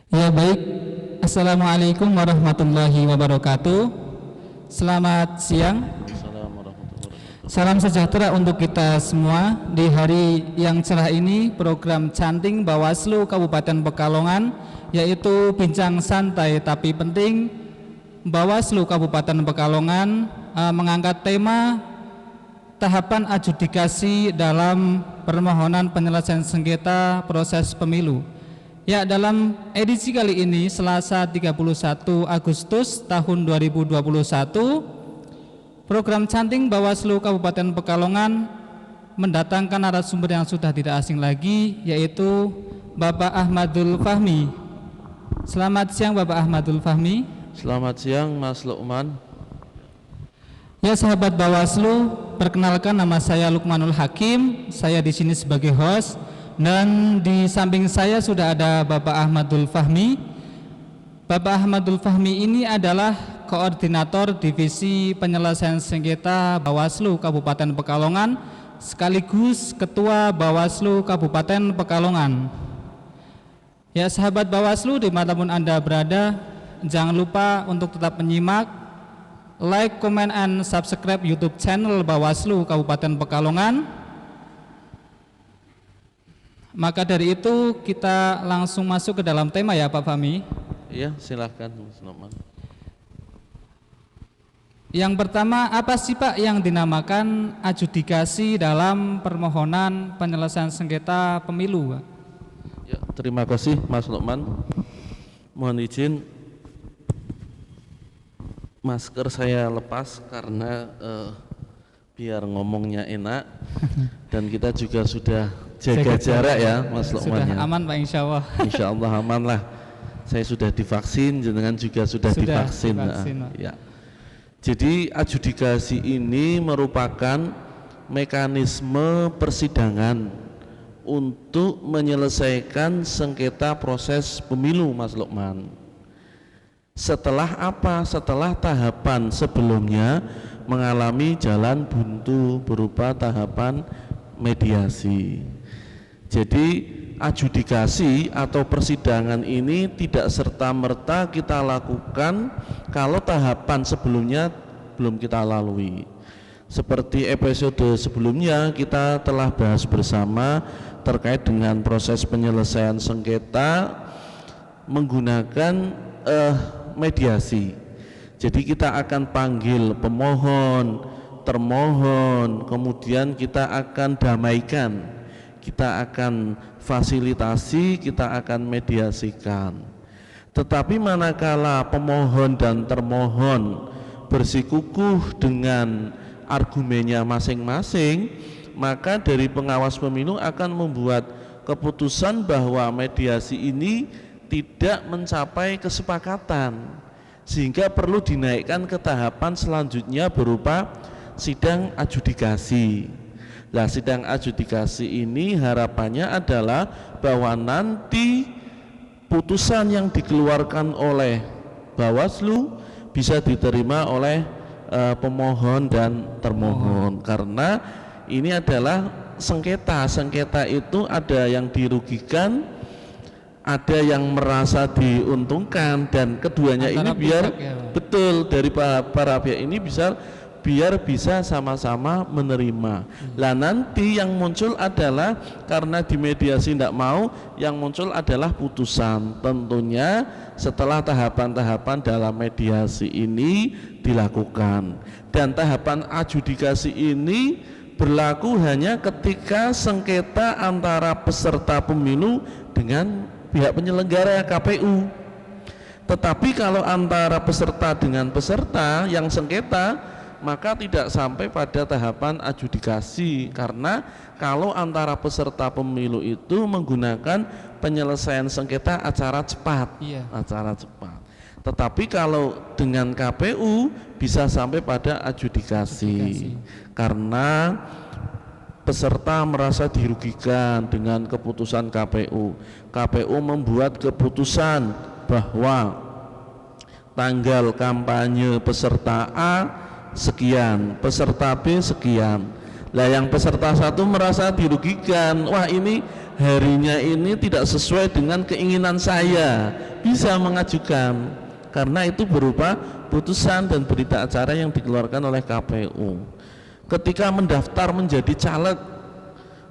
Ya baik, Assalamualaikum warahmatullahi wabarakatuh. Selamat siang. Salam sejahtera untuk kita semua. Di hari yang cerah ini, program Canting Bawaslu Kabupaten Pekalongan, yaitu Bincang Santai Tapi Penting Bawaslu Kabupaten Pekalongan, mengangkat tema tahapan adjudikasi dalam permohonan penyelesaian sengketa proses pemilu. Ya, dalam edisi kali ini Selasa 31 Agustus tahun 2021, program Canting Bawaslu Kabupaten Pekalongan mendatangkan narasumber yang sudah tidak asing lagi, yaitu Bapak Ahmadul Fahmi. Selamat siang Bapak Ahmadul Fahmi. Selamat siang Mas Lukman. Ya sahabat Bawaslu, perkenalkan nama saya Lukmanul Hakim. Saya di sini sebagai host. Dan di samping saya sudah ada Bapak Ahmadul Fahmi. Bapak Ahmadul Fahmi ini adalah Koordinator Divisi Penyelesaian Sengketa Bawaslu Kabupaten Pekalongan, sekaligus Ketua Bawaslu Kabupaten Pekalongan. Ya sahabat Bawaslu, dimanapun Anda berada, jangan lupa untuk tetap menyimak, like, comment, and subscribe YouTube channel Bawaslu Kabupaten Pekalongan. Maka dari itu kita langsung masuk ke dalam tema ya Pak Fahmi. Iya, silakan Mas Lukman. Yang pertama, apa sih Pak yang dinamakan adjudikasi dalam permohonan penyelesaian sengketa pemilu, Pak? Ya, terima kasih Mas Lukman. Mohon izin masker saya lepas karena biar ngomongnya enak dan kita juga sudah jaga jarak ya Mas Lukman. Sudah ya. aman Pak, insya Allah. Insya Allah aman lah. Saya sudah divaksin, jenengan juga sudah divaksin. Ya. Jadi adjudikasi ini merupakan mekanisme persidangan untuk menyelesaikan sengketa proses pemilu Mas Lukman. Setelah apa? Setelah tahapan sebelumnya mengalami jalan buntu berupa tahapan mediasi. Jadi adjudikasi atau persidangan ini tidak serta-merta kita lakukan kalau tahapan sebelumnya belum kita lalui. Seperti episode sebelumnya kita telah bahas bersama terkait dengan proses penyelesaian sengketa menggunakan mediasi. Jadi kita akan panggil pemohon, termohon, kemudian kita akan damaikan, kita akan fasilitasi, kita akan mediasikan. Tetapi manakala pemohon dan termohon bersikukuh dengan argumennya masing-masing, maka dari pengawas pemilu akan membuat keputusan bahwa mediasi ini tidak mencapai kesepakatan, sehingga perlu dinaikkan ke tahapan selanjutnya berupa sidang adjudikasi. Nah, sidang adjudikasi ini harapannya adalah bahwa nanti putusan yang dikeluarkan oleh Bawaslu bisa diterima oleh pemohon dan termohon, karena ini adalah sengketa. Sengketa itu ada yang dirugikan, ada yang merasa diuntungkan, dan keduanya Antara ini biar ya, betul dari para pihak ini biar bisa sama-sama menerima. Lah nanti yang muncul adalah karena di mediasi tidak mau, yang muncul adalah putusan. Tentunya setelah tahapan-tahapan dalam mediasi ini dilakukan, dan tahapan adjudikasi ini berlaku hanya ketika sengketa antara peserta pemilu dengan pihak penyelenggara KPU. Tetapi kalau antara peserta dengan peserta yang sengketa, maka tidak sampai pada tahapan adjudikasi, karena kalau antara peserta pemilu itu menggunakan penyelesaian sengketa acara cepat, acara cepat. Tetapi kalau dengan KPU bisa sampai pada adjudikasi. Karena peserta merasa dirugikan dengan keputusan KPU. KPU membuat keputusan bahwa tanggal kampanye peserta A sekian, peserta B sekian. Lah yang peserta satu merasa dirugikan, wah ini harinya ini tidak sesuai dengan keinginan saya, bisa mengajukan karena itu berupa putusan dan berita acara yang dikeluarkan oleh KPU. Ketika mendaftar menjadi caleg,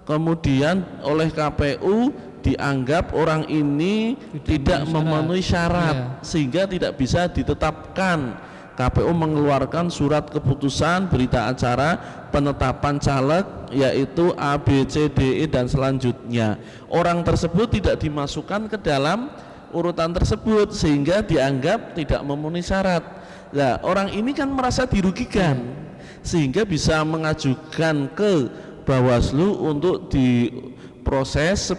kemudian oleh KPU dianggap orang ini tidak memenuhi syarat, sehingga tidak bisa ditetapkan. KPU mengeluarkan surat keputusan berita acara penetapan caleg yaitu A, B, C, D, E dan selanjutnya. Orang tersebut tidak dimasukkan ke dalam urutan tersebut sehingga dianggap tidak memenuhi syarat. Nah, orang ini kan merasa dirugikan sehingga bisa mengajukan ke Bawaslu untuk diproses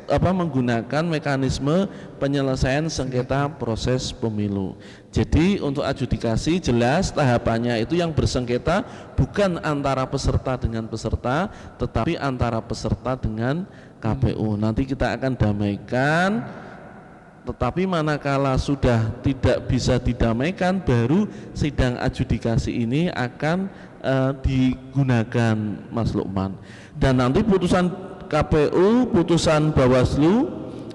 menggunakan mekanisme penyelesaian sengketa proses pemilu. Jadi untuk adjudikasi jelas tahapannya itu yang bersengketa bukan antara peserta dengan peserta, tetapi antara peserta dengan KPU. Nanti kita akan damaikan, tetapi manakala sudah tidak bisa didamaikan, baru sidang adjudikasi ini akan digunakan, Mas Lukman. Dan nanti putusan KPU, putusan Bawaslu,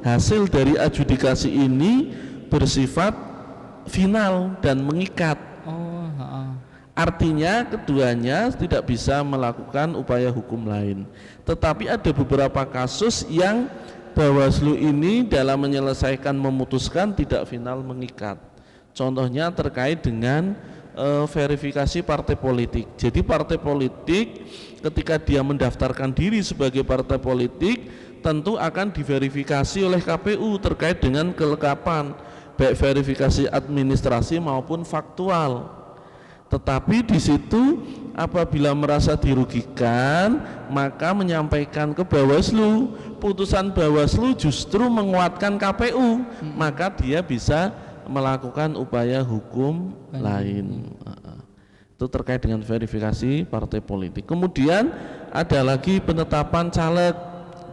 hasil dari adjudikasi ini bersifat final dan mengikat. Artinya keduanya tidak bisa melakukan upaya hukum lain. Tetapi ada beberapa kasus yang Bawaslu ini dalam menyelesaikan memutuskan tidak final mengikat. Contohnya terkait dengan verifikasi partai politik. Jadi partai politik ketika dia mendaftarkan diri sebagai partai politik tentu akan diverifikasi oleh KPU terkait dengan kelengkapan baik verifikasi administrasi maupun faktual. Tetapi di situ apabila merasa dirugikan maka menyampaikan ke Bawaslu, putusan Bawaslu justru menguatkan KPU, maka dia bisa melakukan upaya hukum lain. Itu terkait dengan verifikasi partai politik. Kemudian ada lagi penetapan caleg,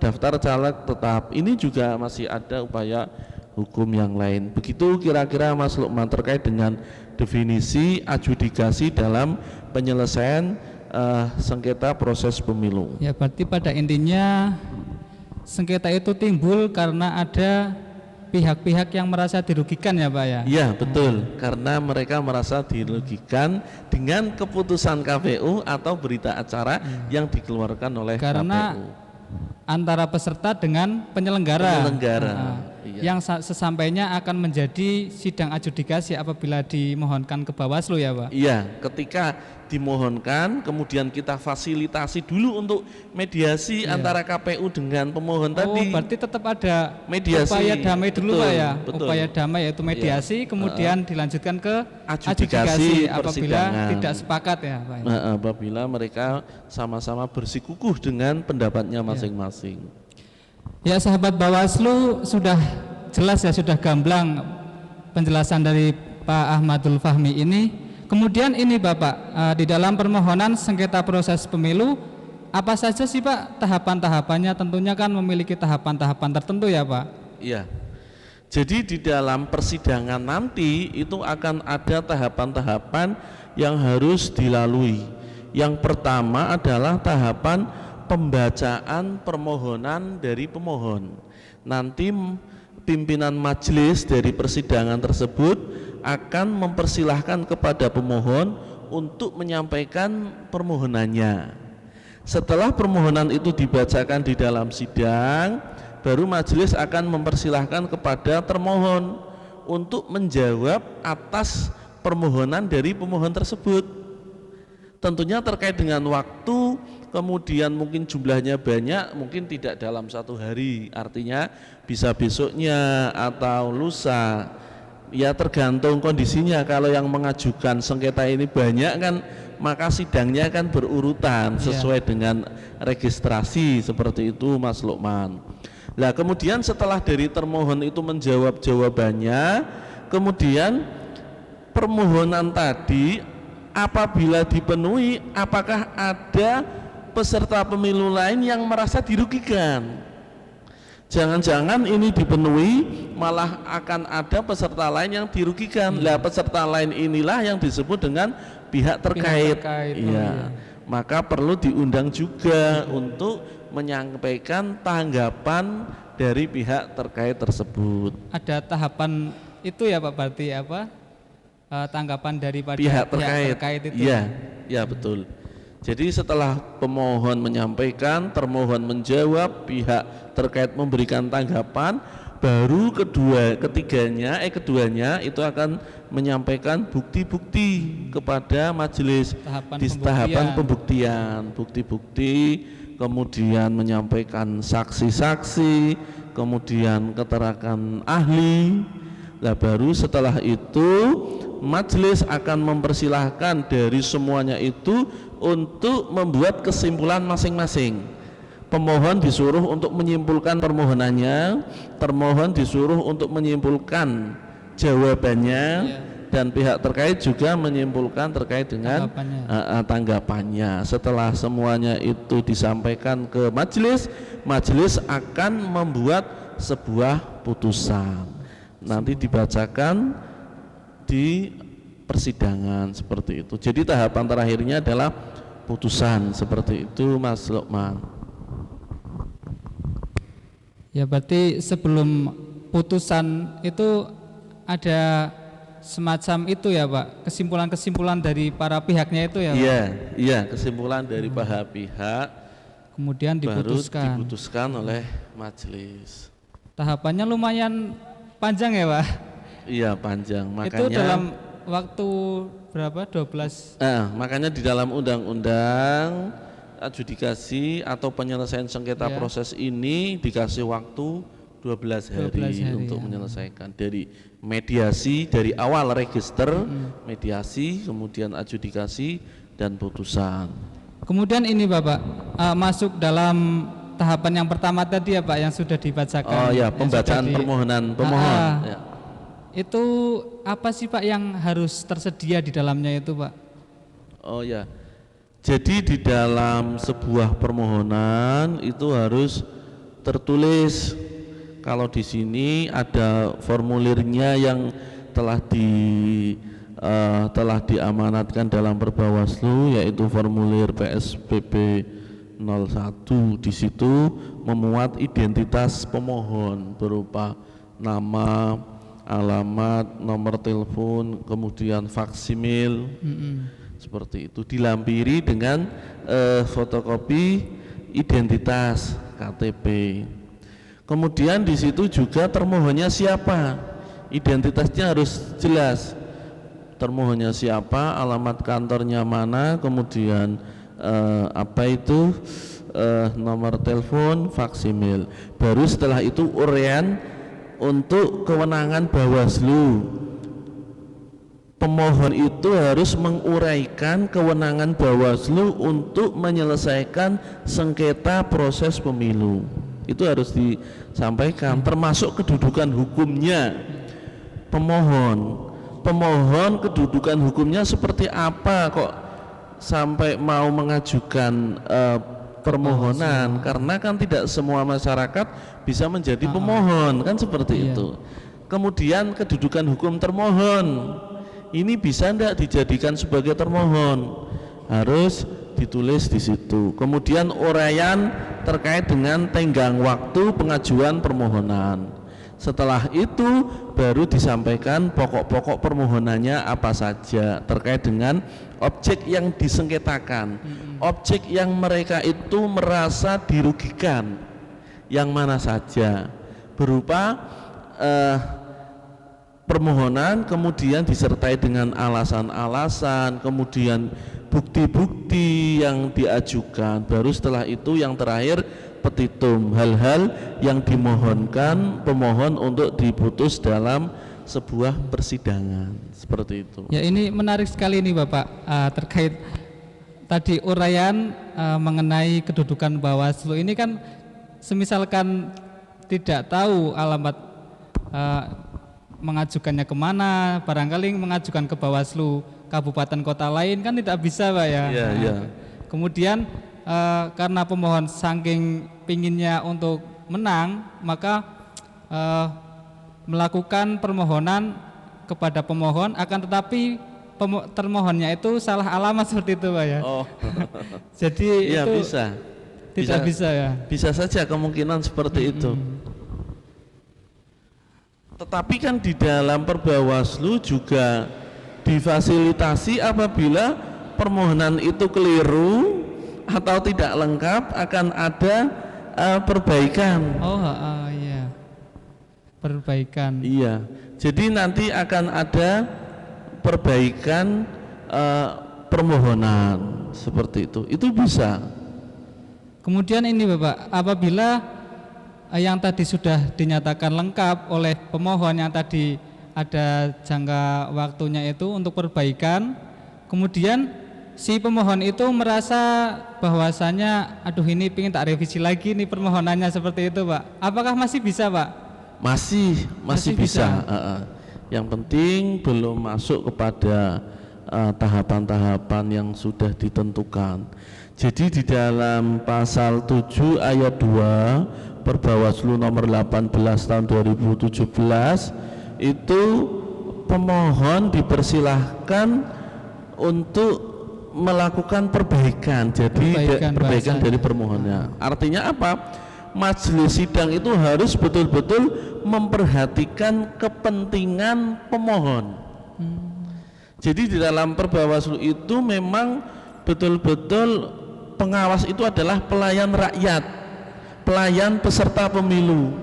daftar caleg tetap. Ini juga masih ada upaya hukum yang lain. Begitu kira-kira Mas Lukman terkait dengan definisi adjudikasi dalam penyelesaian sengketa proses pemilu. Ya, berarti pada intinya sengketa itu timbul karena ada pihak-pihak yang merasa dirugikan ya Pak ya? Iya betul, karena mereka merasa dirugikan dengan keputusan KPU atau berita acara yang dikeluarkan oleh karena KPU. Antara peserta dengan penyelenggara. Iya. Yang sesampainya akan menjadi sidang adjudikasi apabila dimohonkan ke Bawaslu ya Pak? Iya, ketika dimohonkan kemudian kita fasilitasi dulu untuk mediasi antara KPU dengan pemohon tadi. Berarti tetap ada mediasi, upaya damai dulu Pak ya? Betul. Upaya damai yaitu mediasi, kemudian dilanjutkan ke adjudikasi apabila tidak sepakat ya Pak ya? Apabila mereka sama-sama bersikukuh dengan pendapatnya masing-masing. Ya sahabat Bawaslu, sudah jelas ya, sudah gamblang penjelasan dari Pak Ahmadul Fahmi ini. Kemudian ini Bapak, di dalam permohonan sengketa proses pemilu, apa saja sih Pak tahapan-tahapannya? Tentunya kan memiliki tahapan-tahapan tertentu ya Pak? Iya. Jadi di dalam persidangan nanti itu akan ada tahapan-tahapan yang harus dilalui. Yang pertama adalah tahapan pembacaan permohonan dari pemohon. Nanti pimpinan majelis dari persidangan tersebut akan mempersilahkan kepada pemohon untuk menyampaikan permohonannya. Setelah permohonan itu dibacakan di dalam sidang, baru majelis akan mempersilahkan kepada termohon untuk menjawab atas permohonan dari pemohon tersebut. Tentunya terkait dengan waktu, kemudian mungkin jumlahnya banyak, mungkin tidak dalam satu hari, artinya bisa besoknya atau lusa. Ya tergantung kondisinya. Kalau yang mengajukan sengketa ini banyak kan, maka sidangnya kan berurutan sesuai dengan registrasi, seperti itu Mas Lukman. Nah kemudian setelah dari termohon itu menjawab jawabannya, kemudian permohonan tadi apabila dipenuhi, apakah ada peserta pemilu lain yang merasa dirugikan? Jangan-jangan ini dipenuhi malah akan ada peserta lain yang dirugikan. Lah peserta lain inilah yang disebut dengan pihak terkait. Iya. Maka perlu diundang juga untuk menyampaikan tanggapan dari pihak terkait tersebut. Ada tahapan itu ya Pak, berarti apa? Tanggapan daripada Pihak terkait itu. Iya, ya betul. Jadi setelah pemohon menyampaikan, termohon menjawab, pihak terkait memberikan tanggapan, baru keduanya itu akan menyampaikan bukti-bukti kepada majelis di tahapan pembuktian, bukti-bukti, kemudian menyampaikan saksi-saksi, kemudian keterangan ahli. Nah, baru setelah itu majelis akan mempersilahkan dari semuanya itu untuk membuat kesimpulan masing-masing. Pemohon disuruh untuk menyimpulkan permohonannya, termohon disuruh untuk menyimpulkan jawabannya, dan pihak terkait juga menyimpulkan terkait dengan tanggapannya. Setelah semuanya itu disampaikan ke majelis, majelis akan membuat sebuah putusan. Nanti dibacakan di persidangan seperti itu. Jadi tahapan terakhirnya adalah putusan seperti itu, Mas Lukman. Ya, berarti sebelum putusan itu ada semacam itu ya Pak, kesimpulan-kesimpulan dari para pihaknya itu ya Pak? Iya, kesimpulan dari para pihak kemudian diputuskan. Baru diputuskan oleh majelis. Tahapannya lumayan panjang ya Pak? Iya, panjang. Makanya itu dalam waktu berapa? 12. Makanya di dalam undang-undang adjudikasi atau penyelesaian sengketa proses ini dikasih waktu 12 hari untuk menyelesaikan, dari mediasi, dari awal register, mediasi, kemudian adjudikasi dan putusan. Kemudian ini Bapak masuk dalam tahapan yang pertama tadi ya Pak, yang sudah dibacakan. Oh ya, pembacaan permohonan pemohon. Ya. Itu apa sih Pak yang harus tersedia di dalamnya itu Pak? Oh ya, jadi di dalam sebuah permohonan itu harus tertulis. Kalau di sini ada formulirnya yang telah diamanatkan dalam Perbawaslu, yaitu formulir PSBB 01. Di situ memuat identitas pemohon berupa nama, alamat, nomor telepon, kemudian faksimil, seperti itu, dilampiri dengan fotokopi identitas KTP. Kemudian di situ juga termohonnya siapa, identitasnya harus jelas. Termohonnya siapa, alamat kantornya mana, kemudian nomor telepon, faksimil. Baru setelah itu uraian untuk kewenangan Bawaslu. Pemohon itu harus menguraikan kewenangan Bawaslu untuk menyelesaikan sengketa proses pemilu. Itu harus disampaikan, termasuk kedudukan hukumnya pemohon. Pemohon kedudukan hukumnya seperti apa kok sampai mau mengajukan permohonan, karena kan tidak semua masyarakat bisa menjadi pemohon, kan seperti itu. Kemudian kedudukan hukum termohon ini bisa tidak dijadikan sebagai termohon, harus ditulis di situ. Kemudian uraian terkait dengan tenggang waktu pengajuan permohonan. Setelah itu baru disampaikan pokok-pokok permohonannya apa saja terkait dengan objek yang disengketakan, objek yang mereka itu merasa dirugikan, yang mana saja, berupa permohonan, kemudian disertai dengan alasan-alasan, kemudian bukti-bukti yang diajukan. Baru setelah itu yang terakhir petitum, hal-hal yang dimohonkan pemohon untuk diputus dalam sebuah persidangan, seperti itu. Ya, ini menarik sekali nih Bapak, terkait tadi uraian mengenai kedudukan Bawaslu. Ini kan semisalkan tidak tahu alamat mengajukannya kemana, barangkali mengajukan ke Bawaslu kabupaten kota lain kan tidak bisa Pak ya. Kemudian karena pemohon saking pinginnya untuk menang, maka melakukan permohonan kepada pemohon, akan tetapi termohonnya itu salah alamat seperti itu Pak ya. Jadi ya, itu bisa ya. Bisa saja kemungkinan seperti itu. Tetapi kan di dalam Perbawaslu juga difasilitasi apabila permohonan itu keliru atau tidak lengkap akan ada perbaikan. Oh, iya. Perbaikan. Iya. Jadi nanti akan ada perbaikan permohonan seperti itu. Itu bisa. Kemudian ini Bapak, apabila yang tadi sudah dinyatakan lengkap oleh pemohon yang tadi ada jangka waktunya itu untuk perbaikan, kemudian si pemohon itu merasa bahwasanya aduh ini pengen tak revisi lagi nih permohonannya seperti itu Pak. Apakah masih bisa Pak? Masih bisa. Yang penting belum masuk kepada tahapan-tahapan yang sudah ditentukan. Jadi di dalam pasal 7 ayat 2 Perbawaslu nomor 18 tahun 2017 itu pemohon dipersilahkan untuk melakukan perbaikan. Jadi perbaikan dari permohonannya. Artinya apa? Majelis sidang itu harus betul-betul memperhatikan kepentingan pemohon. Jadi di dalam Perbawaslu itu memang betul-betul pengawas itu adalah pelayan rakyat, pelayan peserta pemilu.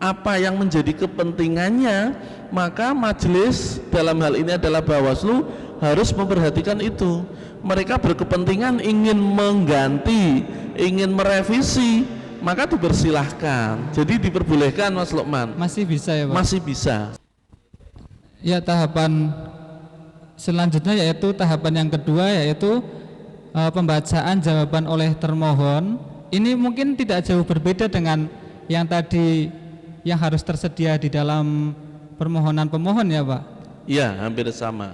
Apa yang menjadi kepentingannya, maka majelis dalam hal ini adalah Bawaslu harus memperhatikan itu. Mereka berkepentingan ingin mengganti, ingin merevisi, maka dipersilahkan. Jadi diperbolehkan Mas Lukman. Masih bisa ya Pak? Masih bisa. Ya, tahapan selanjutnya yaitu tahapan yang kedua yaitu pembacaan jawaban oleh termohon. Ini mungkin tidak jauh berbeda dengan yang tadi yang harus tersedia di dalam permohonan pemohon ya Pak? Ya, hampir sama.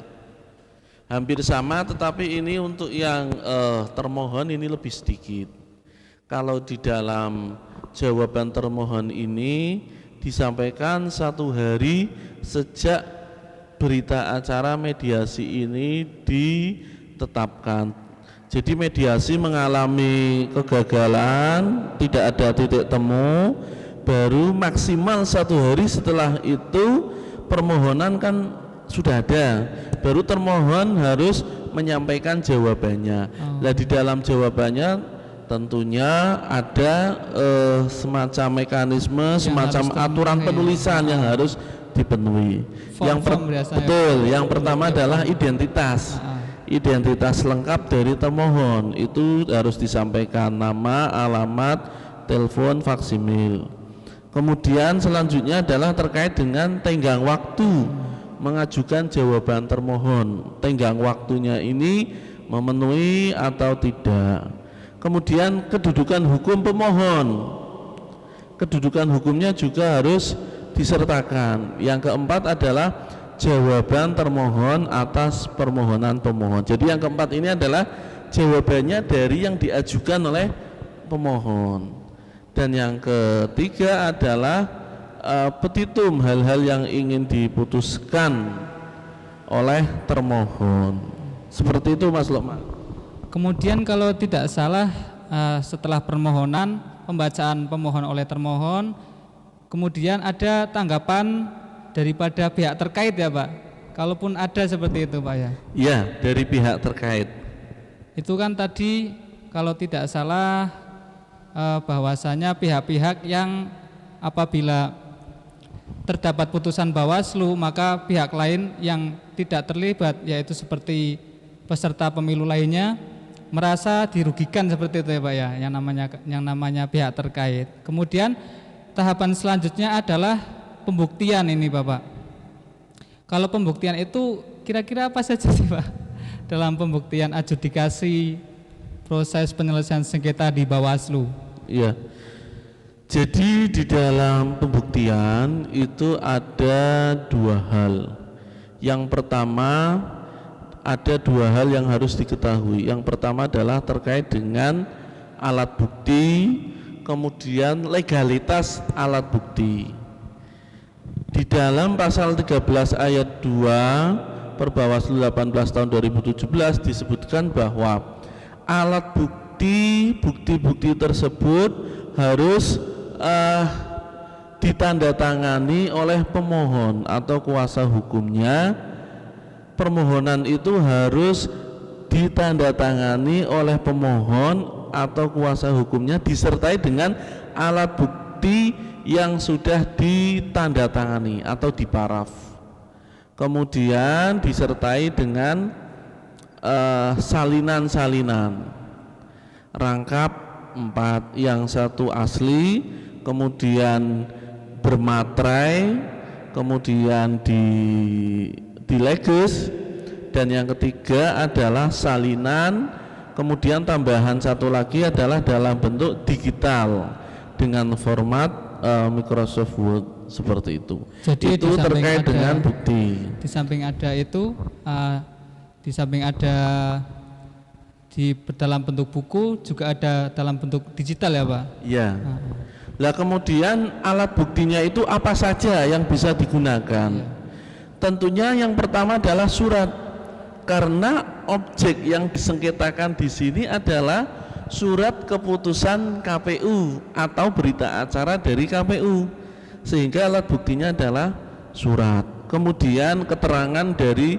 Hampir sama, tetapi ini untuk yang termohon ini lebih sedikit. Kalau di dalam jawaban termohon ini disampaikan 1 hari sejak berita acara mediasi ini ditetapkan. Jadi mediasi mengalami kegagalan, tidak ada titik temu, baru maksimal 1 hari setelah itu permohonan kan sudah ada, baru termohon harus menyampaikan jawabannya. Nah di dalam jawabannya tentunya ada semacam mekanisme, semacam aturan penulisan yang harus dipenuhi. Yang pertama adalah identitas. Identitas lengkap dari termohon itu harus disampaikan, nama, alamat, telepon, faksimil. Kemudian selanjutnya adalah terkait dengan tenggang waktu mengajukan jawaban termohon. Tenggang waktunya ini memenuhi atau tidak. Kemudian kedudukan hukum pemohon. Kedudukan hukumnya juga harus disertakan. Yang keempat adalah jawaban termohon atas permohonan pemohon. Jadi yang keempat ini adalah jawabannya dari yang diajukan oleh pemohon. Dan yang ketiga adalah petitum, hal-hal yang ingin diputuskan oleh termohon. Seperti itu Mas Lukman. Kemudian kalau tidak salah setelah permohonan, pembacaan pemohon oleh termohon, kemudian ada tanggapan daripada pihak terkait ya Pak. Kalaupun ada seperti itu Pak ya. Ya, dari pihak terkait. Itu kan tadi kalau tidak salah bahwasanya pihak-pihak yang apabila terdapat putusan Bawaslu maka pihak lain yang tidak terlibat yaitu seperti peserta pemilu lainnya merasa dirugikan seperti itu ya Pak ya, yang namanya pihak terkait. Kemudian tahapan selanjutnya adalah pembuktian ini Bapak. Kalau pembuktian itu kira-kira apa saja sih Pak dalam pembuktian adjudikasi proses penyelesaian sengketa di Bawaslu? Iya. Jadi di dalam pembuktian itu ada 2 hal. Yang pertama ada 2 hal yang harus diketahui. Yang pertama adalah terkait dengan alat bukti, kemudian legalitas alat bukti. Di dalam pasal 13 ayat 2 Perbawaslu 18 tahun 2017 disebutkan bahwa alat bukti tersebut harus ditandatangani oleh pemohon atau kuasa hukumnya. Permohonan itu harus ditandatangani oleh pemohon atau kuasa hukumnya disertai dengan alat bukti yang sudah ditandatangani atau diparaf. Kemudian disertai dengan salinan-salinan rangkap 4, yang satu asli, kemudian bermaterai, kemudian dileges, dan yang ketiga adalah salinan, kemudian tambahan satu lagi adalah dalam bentuk digital dengan format Microsoft Word seperti itu. Jadi itu terkait dengan bukti. Di samping ada itu, di samping ada dalam bentuk buku, juga ada dalam bentuk digital ya Pak? Ya. Lah kemudian alat buktinya itu apa saja yang bisa digunakan? Ya. Tentunya yang pertama adalah surat, karena objek yang disengketakan di sini adalah surat keputusan KPU atau berita acara dari KPU, sehingga alat buktinya adalah surat. Kemudian keterangan dari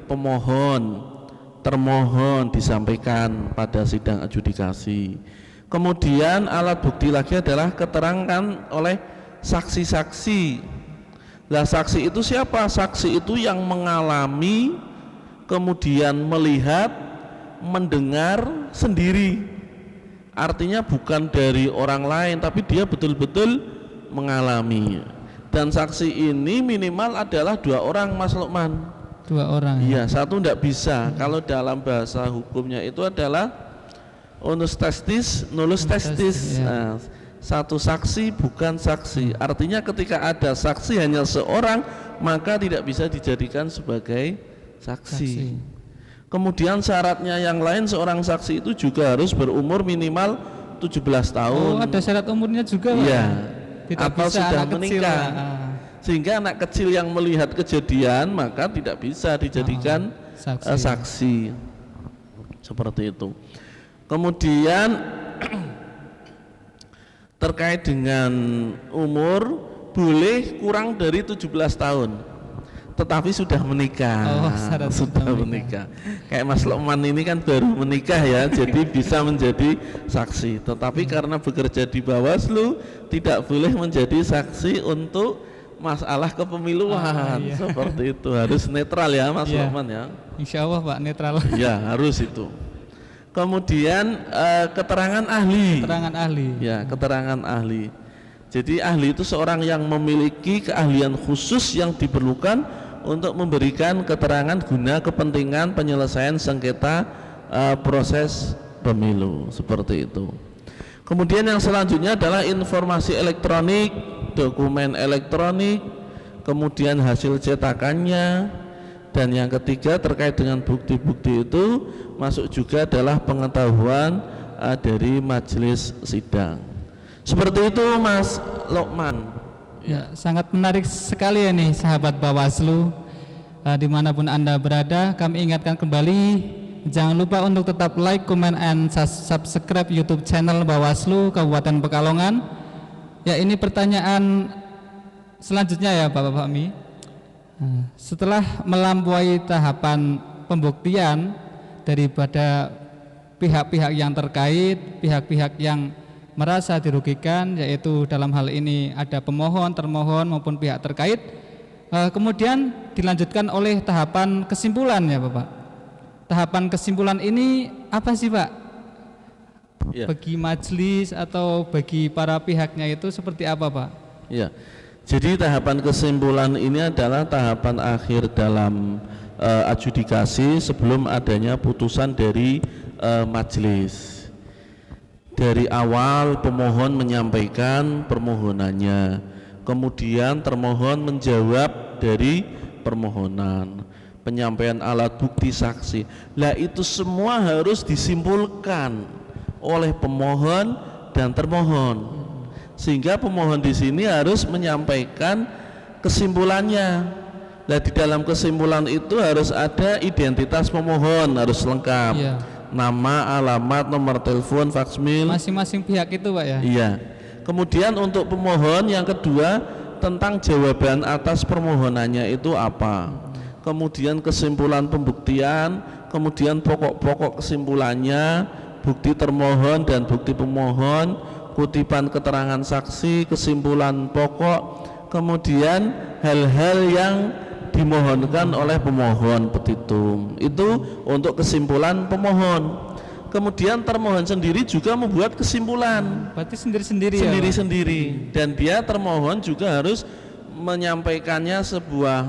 pemohon, termohon disampaikan pada sidang adjudikasi. Kemudian alat bukti lagi adalah keterangan oleh saksi-saksi. Lah saksi itu siapa? Saksi itu yang mengalami, kemudian melihat, mendengar sendiri. Artinya bukan dari orang lain, tapi dia betul-betul mengalami. Dan saksi ini minimal adalah 2 orang, Mas Lukman. 2 orang. Iya, satu tidak bisa. Kalau dalam bahasa hukumnya itu adalah onus testis, nullus testis. Ya. Nah, satu saksi bukan saksi. Artinya ketika ada saksi hanya seorang, maka tidak bisa dijadikan sebagai saksi. Kemudian syaratnya yang lain, seorang saksi itu juga harus berumur minimal 17 tahun. Oh, ada syarat umurnya juga Pak? Iya. Tidak atau bisa sudah anak menikah. Sehingga anak kecil yang melihat kejadian maka tidak bisa dijadikan saksi. Seperti itu. Kemudian terkait dengan umur, boleh kurang dari 17 tahun tetapi sudah menikah. Sudah menikah. Kayak Mas Lukman ini kan baru menikah ya, jadi bisa menjadi saksi. Tetapi karena bekerja di Bawaslu tidak boleh menjadi saksi untuk masalah kepemiluan. Iya. Seperti itu, harus netral ya Mas Lukman ya. Insya Allah Pak, netral. Ya harus itu. Kemudian keterangan ahli. Keterangan ahli. Ya, keterangan ahli. Jadi ahli itu seorang yang memiliki keahlian khusus yang diperlukan untuk memberikan keterangan guna kepentingan penyelesaian sengketa proses pemilu, seperti itu. Kemudian yang selanjutnya adalah informasi elektronik, dokumen elektronik, kemudian hasil cetakannya, dan yang ketiga terkait dengan bukti-bukti itu masuk juga adalah pengetahuan dari majelis sidang. Seperti itu Mas Lukman. Ya, sangat menarik sekali ya nih sahabat Bawaslu, dimanapun Anda berada. Kami ingatkan kembali, jangan lupa untuk tetap like, comment, and subscribe YouTube channel Bawaslu Kabupaten Pekalongan. Ya, ini pertanyaan selanjutnya ya Bapak Mi. Setelah melampaui tahapan pembuktian daripada pihak-pihak yang terkait, pihak-pihak yang merasa dirugikan, yaitu dalam hal ini ada pemohon, termohon maupun pihak terkait, kemudian dilanjutkan oleh tahapan kesimpulan ya Bapak. Tahapan kesimpulan ini apa sih Pak? Ya. Bagi majelis atau bagi para pihaknya itu seperti apa Pak? Ya, jadi tahapan kesimpulan ini adalah tahapan akhir dalam adjudikasi sebelum adanya putusan dari majelis. Dari awal pemohon menyampaikan permohonannya, kemudian termohon menjawab dari permohonan, penyampaian alat bukti saksi. Lah itu semua harus disimpulkan oleh pemohon dan termohon, sehingga pemohon di sini harus menyampaikan kesimpulannya. Lah di dalam kesimpulan itu harus ada identitas pemohon, harus lengkap. Ya. Nama, alamat, nomor telepon, faksmil, masing-masing pihak itu Pak ya. Iya. Kemudian untuk pemohon yang kedua tentang jawaban atas permohonannya itu apa, kemudian kesimpulan pembuktian, kemudian pokok-pokok kesimpulannya, bukti termohon dan bukti pemohon, kutipan keterangan saksi, kesimpulan pokok, kemudian hal-hal yang dimohonkan oleh pemohon petitum. Itu untuk kesimpulan pemohon. Kemudian termohon sendiri juga membuat kesimpulan. Berarti sendiri-sendiri ya, Pak? Sendiri-sendiri. Dan dia termohon juga harus menyampaikannya sebuah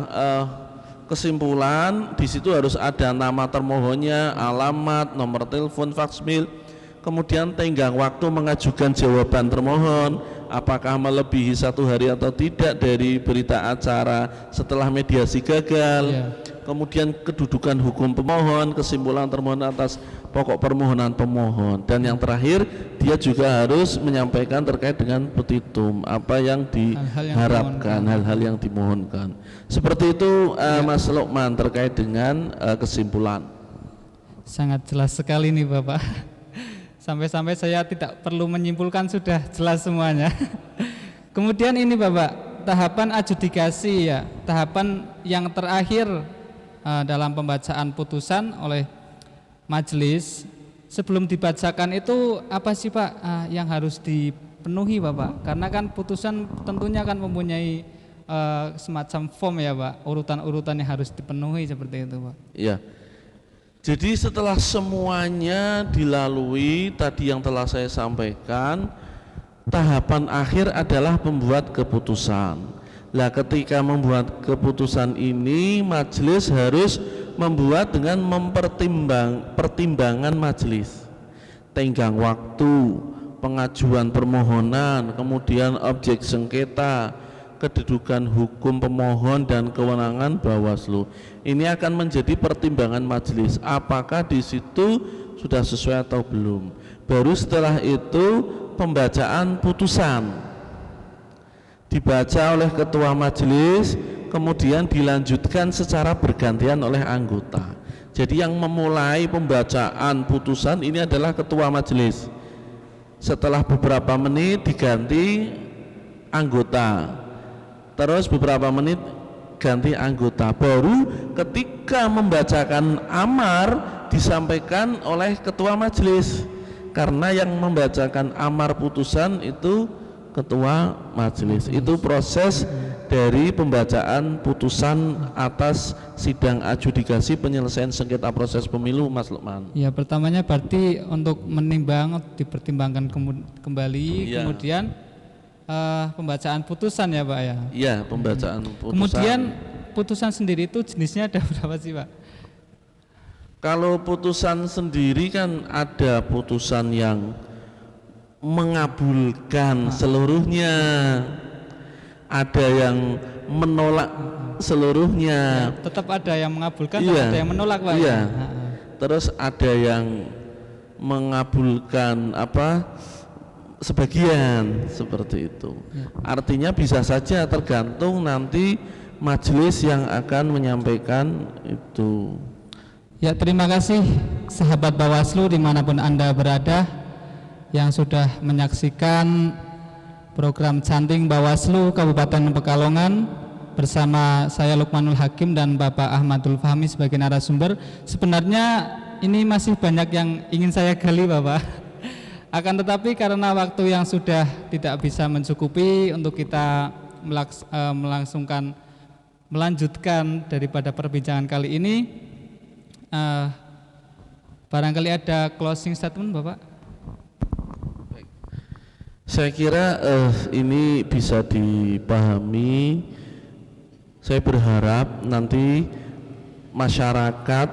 kesimpulan. Di situ harus ada nama termohonnya, alamat, nomor telepon, faksmil, kemudian tenggang waktu mengajukan jawaban termohon, apakah melebihi 1 hari atau tidak dari berita acara setelah mediasi gagal, kemudian kedudukan hukum pemohon, kesimpulan termohon atas pokok permohonan pemohon, dan yang terakhir dia juga harus menyampaikan terkait dengan petitum, apa yang diharapkan, hal-hal yang dimohonkan. Seperti itu Mas Lukman terkait dengan kesimpulan. Sangat jelas sekali nih Bapak. Sampai-sampai saya tidak perlu menyimpulkan, sudah jelas semuanya. Kemudian ini Bapak, tahapan adjudikasi ya, tahapan yang terakhir dalam pembacaan putusan oleh majelis. Sebelum dibacakan itu apa sih Pak yang harus dipenuhi Bapak? Karena kan putusan tentunya kan mempunyai semacam form ya Pak, urutan-urutan yang harus dipenuhi seperti itu Pak. Iya. Jadi setelah semuanya dilalui tadi yang telah saya sampaikan, tahapan akhir adalah membuat keputusan. Nah, ketika membuat keputusan ini majelis harus membuat dengan pertimbangan majelis, tenggang waktu, pengajuan permohonan, kemudian objek sengketa, kedudukan hukum pemohon dan kewenangan Bawaslu. Ini akan menjadi pertimbangan majelis, apakah di situ sudah sesuai atau belum. Baru setelah itu pembacaan putusan dibaca oleh ketua majelis, kemudian dilanjutkan secara bergantian oleh anggota. Jadi yang memulai pembacaan putusan ini adalah ketua majelis. Setelah beberapa menit diganti anggota, terus beberapa menit ganti anggota, baru ketika membacakan amar disampaikan oleh ketua majelis, karena yang membacakan amar putusan itu ketua majelis. Itu proses dari pembacaan putusan atas sidang adjudikasi penyelesaian sengketa proses pemilu, Mas Lukman. Ya, pertamanya berarti untuk menimbang, dipertimbangkan kembali, kemudian pembacaan putusan ya Pak ya? Iya, pembacaan putusan. Kemudian putusan sendiri itu jenisnya ada berapa sih Pak? Kalau putusan sendiri kan ada putusan yang mengabulkan seluruhnya, ada yang menolak seluruhnya. Ya, tetap ada yang mengabulkan, ada yang menolak Pak. Iya. Terus ada yang mengabulkan sebagian, seperti itu. Artinya bisa saja tergantung nanti majelis yang akan menyampaikan itu. Ya, terima kasih sahabat Bawaslu dimanapun Anda berada yang sudah menyaksikan program Canting Bawaslu Kabupaten Pekalongan bersama saya Lukmanul Hakim dan Bapak Ahmadul Fahmi sebagai narasumber. Sebenarnya ini masih banyak yang ingin saya gali Bapak, akan tetapi karena waktu yang sudah tidak bisa mencukupi untuk kita melanjutkan daripada perbincangan kali ini, barangkali ada closing statement Bapak? Saya kira ini bisa dipahami. Saya berharap nanti masyarakat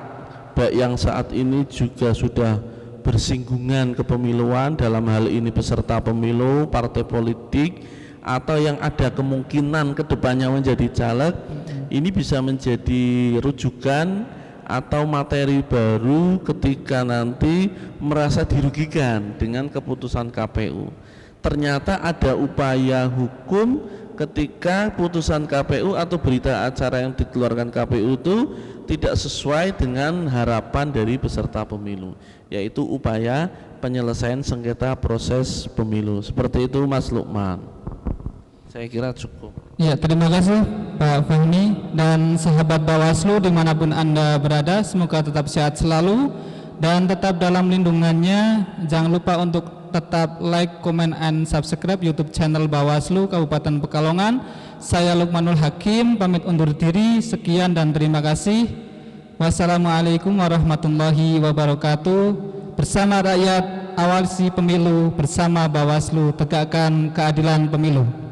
baik yang saat ini juga sudah bersinggungan kepemiluan, dalam hal ini peserta pemilu, partai politik, atau yang ada kemungkinan kedepannya menjadi caleg, ini bisa menjadi rujukan atau materi baru ketika nanti merasa dirugikan dengan keputusan KPU. Ternyata ada upaya hukum ketika putusan KPU atau berita acara yang dikeluarkan KPU itu tidak sesuai dengan harapan dari peserta pemilu, yaitu upaya penyelesaian sengketa proses pemilu. Seperti itu Mas Lukman. Saya kira cukup. Ya, terima kasih Pak Fahmi dan sahabat Bawaslu dimanapun Anda berada, semoga tetap sehat selalu dan tetap dalam lindungannya. Jangan lupa untuk tetap like, comment, and subscribe YouTube channel Bawaslu Kabupaten Pekalongan. Saya Lukmanul Hakim pamit undur diri. Sekian dan terima kasih. Wassalamualaikum warahmatullahi wabarakatuh. Bersama rakyat, awasi pemilu, bersama Bawaslu, tegakkan keadilan pemilu.